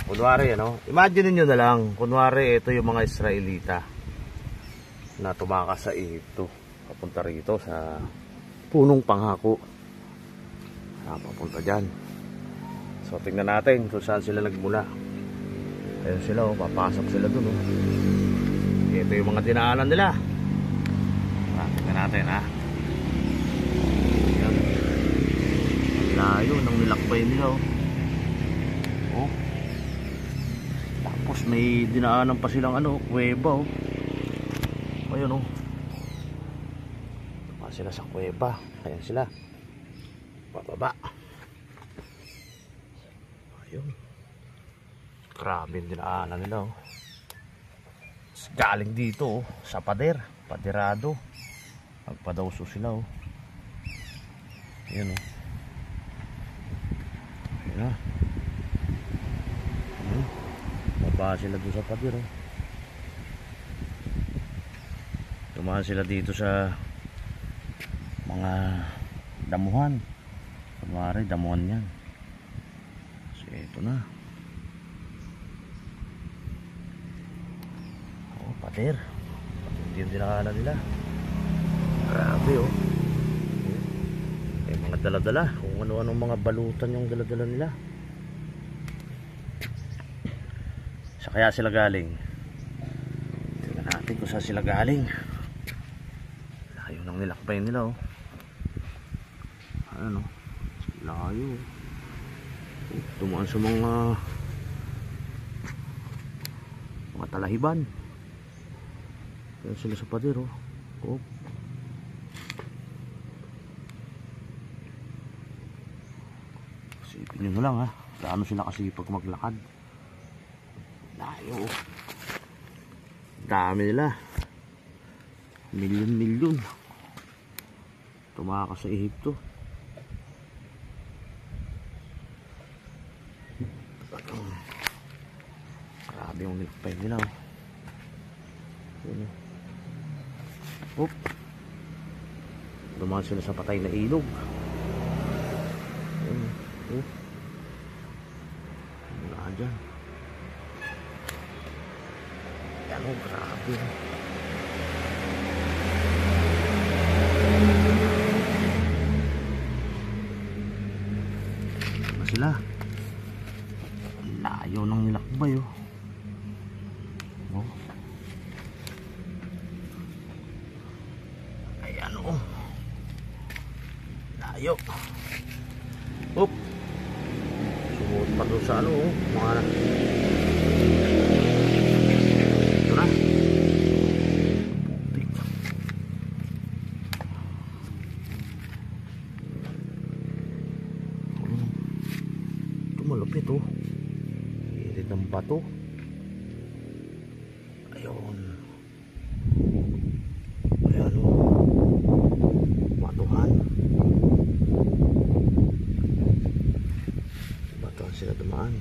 Kunwari, ano, imagine niyo na lang, kunwari ito yung mga Israelita na tumakas sa Ehipto, papunta rito sa punong pangako. Papunta dyan. So tingnan natin kung saan sila nagmula. Ayun sila, oh, papasok sila dun, oh. Ito yung mga dinaanan nila. Tingnan natin, ha. Ayan. Layo ng nilakbay nila, oh. Oh. Tapos may dinaanan pa silang ano, kuweba, oh. Ayun, oh. Tumakas sila sa kuweba. Ayan sila. Pababa. Ayun. Grabe yung dinaanan nila, oh. Galing dito, oh, sa pader, paderado. Magpadawso sila, oh. Ayun, oh. Ayun na. Baba sila doon sa pader, oh. Tumahan sila dito sa mga damuhan. Kunwari, damuhan yan. So, ito na. Oh, pader. Hindi yung dinakanan nila. Grabe, oh. May mga dala-dala. Kung ano-anong mga balutan yung dala-dala nila. Sa kaya sila galing. Tingnan natin kung saan sila galing. Layo nang nilakbay nila, oh. Ano? Layo. Tumaan sa mga talahiban. Kaya sila sa pader, oh. Oh. Isipin nyo lang, ha. Gaano sila kasipag maglakad. Layo, oh. Dami nila. Milyon-milyon. Tumakas sa Ehipto. Grabe yung nilakbay nila, oh. Oop. Dumaan sila sa patay na ilog. Wala dyan. Yan, oh, grabe. Ano sila? Layo ng nilakbay, oh. Oh. Ayan, oh. Layo. Oop. Sumuot pa doon sa ano, oh. Mga ito na. Putik. Ito malupit, oh. Irit ng bato. Ayun. Ayan, oh. Batuhan. Batuhan sila dumaan.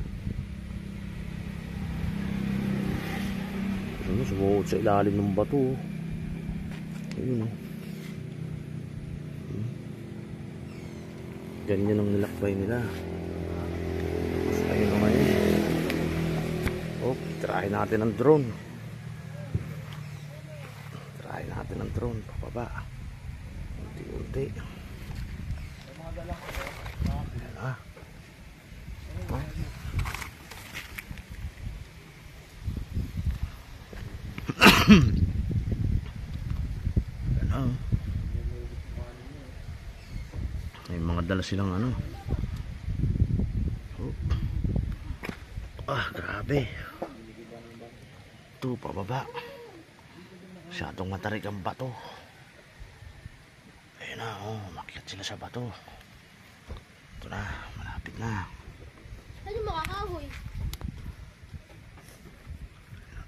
Ano, sumuot sa ilalim ng bato, oh. Ayun, oh. Ganyan ang nilakbay nila. Ayun, oh, ngayon. Oh, try natin ang drone. Try natin ang drone. Pababa. Unti-unti. Ayan, ah. Ayan, ah. May mga dala silang ano. Ah, grabe. Ito, pababa. Masyadong matarik ang bato. Ayun na, oh. Makyat sila sa bato. Ito na, malapit na. Ano makakahoy?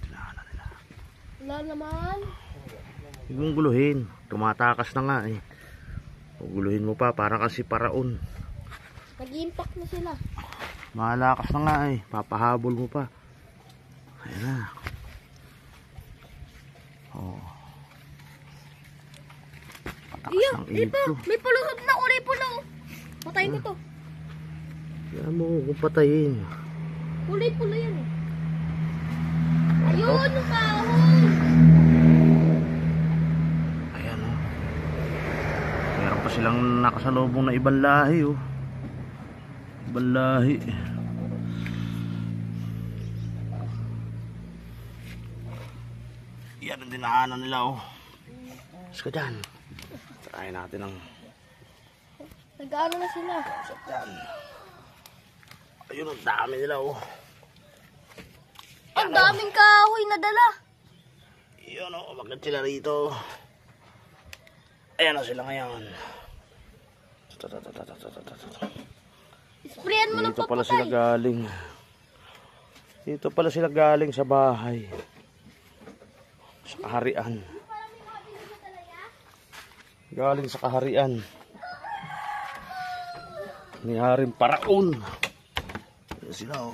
Tinahanan nila. Wala naman. Huwag mong guluhin. Tumatakas na nga, eh. Guluhin mo pa, para kasi paraon. Nag-impact na sila. Malakas na nga, eh. Papahabol mo pa. Ayan na. Oh. Iyo, Ang ito. ito. May pulusot na kulay pula, oh. Patayin ko to. Kaya mo kung patayin. Pulay-pulay yan eh. Ayun, yung kahoy. Ayan oh. Meron pa silang nakasalubong na ibang lahi oh. Ibang lahi. Yan ang dinaanan nila oh. Mas ka dyan. Try natin ang Nag-ano na sila. yan. Ayun ang dami nila oh. Ang daming kahoy na dala. Yun oh, umakyat sila rito. Ayan na sila ngayon. Sprayan mo ng Dito pala papatay. sila galing. Dito pala sila galing sa bahay. Sa kaharian. Galing sa kaharian ni Haring Paraon. Ayan sila oh.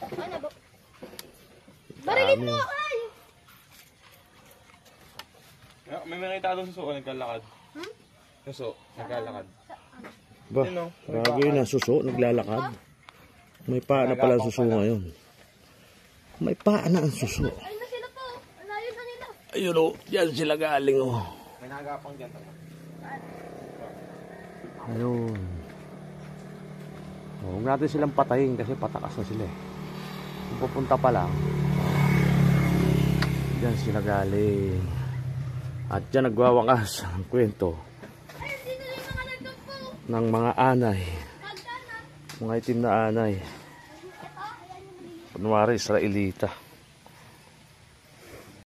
Ano ba? Barilin mo ay! May nakita doon sa suso, naglalakad. Suso, naglalakad. Ba, bago yun na suso, naglalakad. May paa na pala ang suso ngayon. May paa na ang suso. Ayun na sila po. Layo na nila. Ayun o, dyan sila galing o. May nagapang dyan. Ayun. Huwag natin silang patayin kasi patakas na sila eh. Kung pupunta pa lang, dyan sila galing. At dyan nagwawakas ang kwento Ayun, sino yung mga nagkampo? ng mga anay. Magkana? Mga itim na anay. Kunwari Israelita.